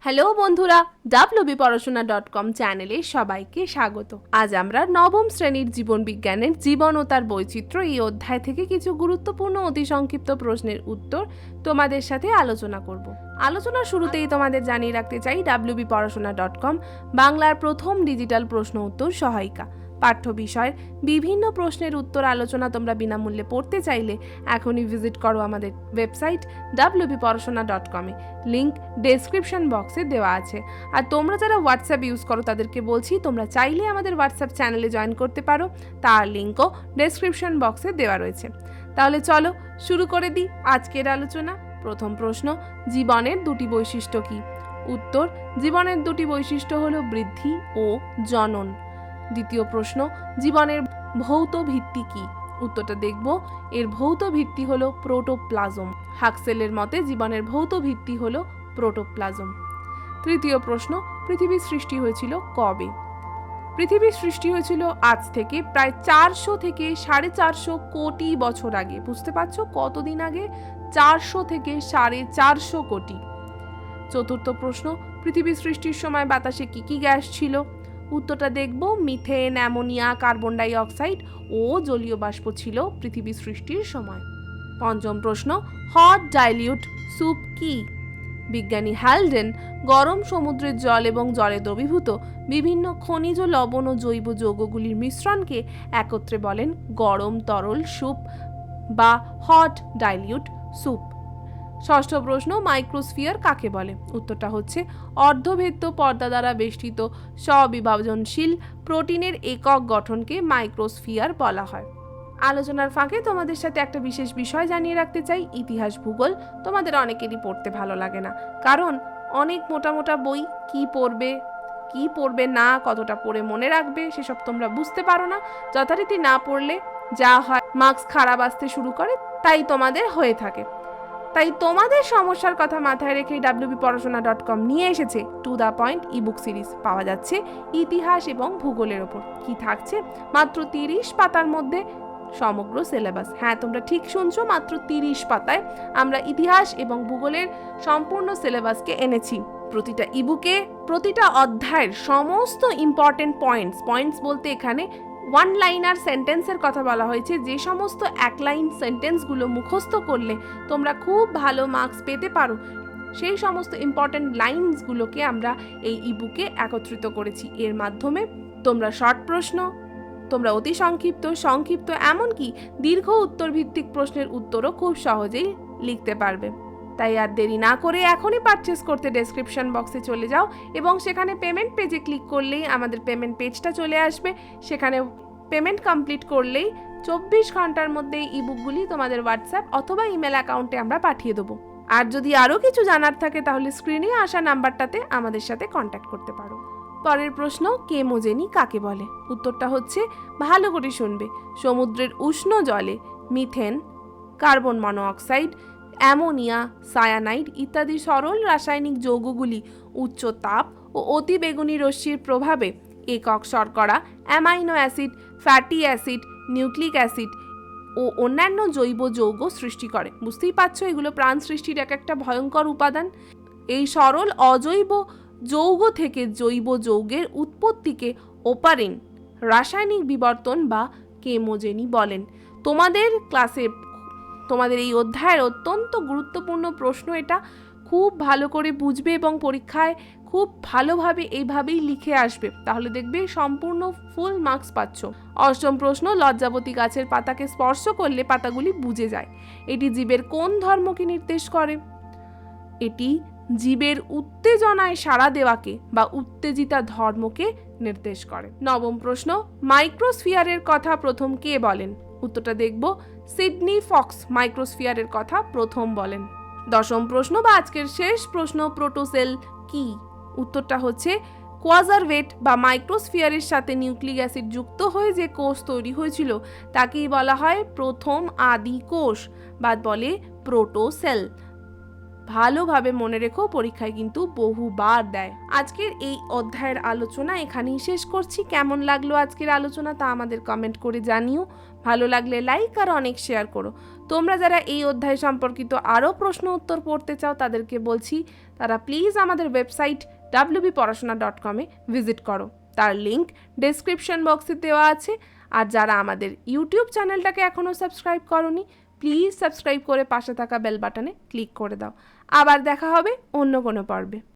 Hello বন্ধুরা, wbporashona.com চ্যানেলে সবাইকে স্বাগত। আজ আমরা নবম শ্রেণীর জীবন বিজ্ঞানের জীবন ও তার বৈচিত্র্য এই অধ্যায় থেকে কিছু গুরুত্বপূর্ণ অতি সংক্ষিপ্ত প্রশ্নের উত্তর তোমাদের সাথে আলোচনা করব। আলোচনার শুরুতেই তোমাদের জানিয়ে রাখতে চাই wbporashona.com বাংলার প্রথম ডিজিটাল প্রশ্ন উত্তর সহায়িকা। পাঠ্য বিষয়ের বিভিন্ন প্রশ্নের উত্তর আলোচনা তোমরা বিনামূল্যে পড়তে চাইলে এখনই ভিজিট করো আমাদের ওয়েবসাইট wbporashona.com-এ। লিংক ডেসক্রিপশন বক্সে দেওয়া আছে। আর তোমরা যারা হোয়াটসঅ্যাপ ইউজ করো তাদেরকে বলছি, তোমরা চাইলে আমাদের হোয়াটসঅ্যাপ চ্যানেলে জয়েন করতে পারো, তার লিঙ্কও ডেসক্রিপশন বক্সে দেওয়া রয়েছে। তাহলে চলো শুরু করে দিই আজকের আলোচনা। প্রথম প্রশ্ন, জীবনের দুটি বৈশিষ্ট্য কি? উত্তর, জীবনের দুটি বৈশিষ্ট্য হলো বৃদ্ধি ও জনন। দ্বিতীয় প্রশ্ন, জীবনের ভৌত ভিত্তি কি? উত্তরটা দেখব, এর ভৌত ভিত্তি হলো প্রোটোপ্লাজম। হাক্সেলের মতে জীবনের ভৌত ভিত্তি হলো প্রোটোপ্লাজম। তৃতীয় প্রশ্ন, পৃথিবীর সৃষ্টি হয়েছিল কবে? পৃথিবীর সৃষ্টি হয়েছিল আজ থেকে প্রায় 400 থেকে 450 কোটি বছর আগে। বুঝতে পারছো কতদিন আগে? 400 থেকে 450 কোটি। চতুর্থ প্রশ্ন, পৃথিবীর সৃষ্টির সময় বাতাসে কি কি গ্যাস ছিল? উত্তরটা দেখব, methane, ammonia, carbon die oxide ও জলীয় বাষ্প ছিল পৃথিবীর সৃষ্টির সময়। পঞ্চম প্রশ্ন, হট ডাইলিউট স্যুপ কি? বিজ্ঞানী হ্যালডেন গরম সমুদ্রের জল এবং জলে দ্রবীভূত বিভিন্ন খনিজ লবণ ও জৈব যৌগগুলির মিশ্রণকে একত্রে বলেন গরম তরল স্যুপ বা হট ডাইলিউট স্যুপ। ষষ্ঠ প্রশ্ন, মাইক্রোস্ফিয়ার কাকে বলে? উত্তরটা হচ্ছে অর্ধভেদ্য পর্দা দ্বারা বেষ্টিত স্ববিভাজনশীল প্রোটিনের একক গঠনকে মাইক্রোস্ফিয়ার বলা হয়। আলোচনার ফাঁকে তোমাদের সাথে একটা বিশেষ বিষয় জানিয়ে রাখতে চাই, ইতিহাস ভূগোল তোমাদের অনেকেরই পড়তে ভালো লাগে না, কারণ অনেক মোটা মোটা বই, কি পড়বে না, কতটা পড়ে মনে রাখবে সেসব তোমরা বুঝতে পারো না। যথারীতি না পড়লে যা হয়, মার্কস খারাপ আসতে শুরু করে, তাই তোমাদের হয়ে থাকে। তাই তোমাদের সমস্যার কথা মাথায় রেখে wbporashona.com নিয়ে এসেছে to the point ebook series. পাওয়া যাচ্ছে ইতিহাস এবং ভূগোলের ওপর। কি থাকছে? মাত্র 30 পাতার মধ্যে সমগ্র সিলেবাস। হ্যাঁ, তোমরা ঠিক শুনছো, মাত্র 30 পাতায় আমরা ইতিহাস এবং ভূগোলের সম্পূর্ণ সিলেবাসকে এনেছি। প্রতিটা ইবুকে প্রতিটা অধ্যায়ের সমস্ত ইম্পর্টেন্ট পয়েন্টস বলতে এখানে ওয়ান লাইনার সেন্টেন্সের কথা বলা হয়েছে, যে সমস্ত এক লাইন সেন্টেন্সগুলো মুখস্থ করলে তোমরা খুব ভালো মার্কস পেতে পারো, সেই সমস্ত ইম্পর্টেন্ট লাইনসগুলোকে আমরা এই ইবুকে একত্রিত করেছি। এর মাধ্যমে তোমরা শর্ট প্রশ্ন, তোমরা অতি সংক্ষিপ্ত এমনকি দীর্ঘ উত্তর ভিত্তিক প্রশ্নের উত্তরও খুব সহজেই লিখতে পারবে। তাই আর দেরি না করে এখনই পারচেস করতে ডেসক্রিপশন বক্সে চলে যাও এবং সেখানে পেমেন্ট পেজে ক্লিক করলেই আমাদের পেমেন্ট পেজটা চলে আসবে। সেখানে পেমেন্ট কমপ্লিট করলেই 24 ঘন্টার মধ্যে ইবুকগুলি তোমাদের হোয়াটসঅ্যাপ অথবা ইমেল অ্যাকাউন্টে আমরা পাঠিয়ে দেবো। আর যদি আরও কিছু জানার থাকে তাহলে স্ক্রিনে আসা নাম্বারটাতে আমাদের সাথে কন্ট্যাক্ট করতে পারো। পরের প্রশ্ন, কেমোজেনি কাকে বলে? উত্তরটা হচ্ছে, ভালো করে শুনবে, সমুদ্রের উষ্ণ জলে methane, carbon monoxide, ammonia, cyanide ইত্যাদি সরল রাসায়নিক যৌগগুলি উচ্চ তাপ ও অতি বেগুনি রশ্মির প্রভাবে একক শর্করা, amino acid, fatty acid, nucleic acid ও অন্যান্য জৈব যৌগ সৃষ্টি করে। বুঝতেই পারছো, এগুলো প্রাণ সৃষ্টির এক একটা ভয়ঙ্কর উপাদান। এই সরল অজৈব যৌগ থেকে জৈব যৌগের উৎপত্তিকে অপারেন রাসায়নিক বিবর্তন বা কেমোজেনি বলেন। তোমাদের ক্লাসে তোমাদের এই অধ্যায়ের অত্যন্ত গুরুত্বপূর্ণ প্রশ্ন এটা, খুব ভালো করে বুঝবে এবং পরীক্ষায় খুব ভালোভাবে এইভাবেই লিখে আসবে, তাহলে দেখবে সম্পূর্ণ ফুল মার্কস পাচ্ছ। অষ্টম প্রশ্ন, লজ্জাবতী গাছের পাতাকে স্পর্শ করলে পাতাগুলি বুজে যায়। এটি জীবের কোন ধর্মকে নির্দেশ করে? এটি জীবের উত্তেজনায় সাড়া দেওয়াকে বা উত্তেজিতা ধর্মকে নির্দেশ করে। নবম প্রশ্ন, মাইক্রোস্ফিয়ারের কথা প্রথম কে বলেন? উত্তরটা দেখব, সিডনি ফক্স মাইক্রোস্ফিয়ারের কথা প্রথম বলেন। দশম প্রশ্ন বা আজকের শেষ প্রশ্ন, প্রোটোসেল কি? উত্তরটা হচ্ছে, কোয়াজারভেট বা মাইক্রোস্ফিয়ারের সাথে নিউক্লিক অ্যাসিড যুক্ত হয়ে যে কোষ তৈরি হয়েছিল তাকেই বলা হয় প্রথম আদি কোষ বা বলে প্রোটোসেল। ভালোভাবে মনে রেখো, পরীক্ষায় কিন্তু বহুবার দেয়। আজকের এই অধ্যায়ের আলোচনা এখানেই শেষ করছি। কেমন লাগলো আজকের আলোচনা তা আমাদের কমেন্ট করে জানিও। ভালো লাগলে লাইক আর অনেক শেয়ার করো। তোমরা যারা এই অধ্যায় সম্পর্কিত আরও প্রশ্ন উত্তর পড়তে চাও তাদেরকে বলছি তারা প্লিজ আমাদের ওয়েবসাইট wbporashona.com ভিজিট করো। তার লিঙ্ক ডেসক্রিপশন বক্সে দেওয়া আছে। আর যারা আমাদের ইউটিউব চ্যানেলটাকে এখনও সাবস্ক্রাইব করোনি প্লিজ সাবস্ক্রাইব করে পাশে থাকা বেল বাটনে ক্লিক করে দাও। আবার দেখা হবে অন্য কোনো পর্বে।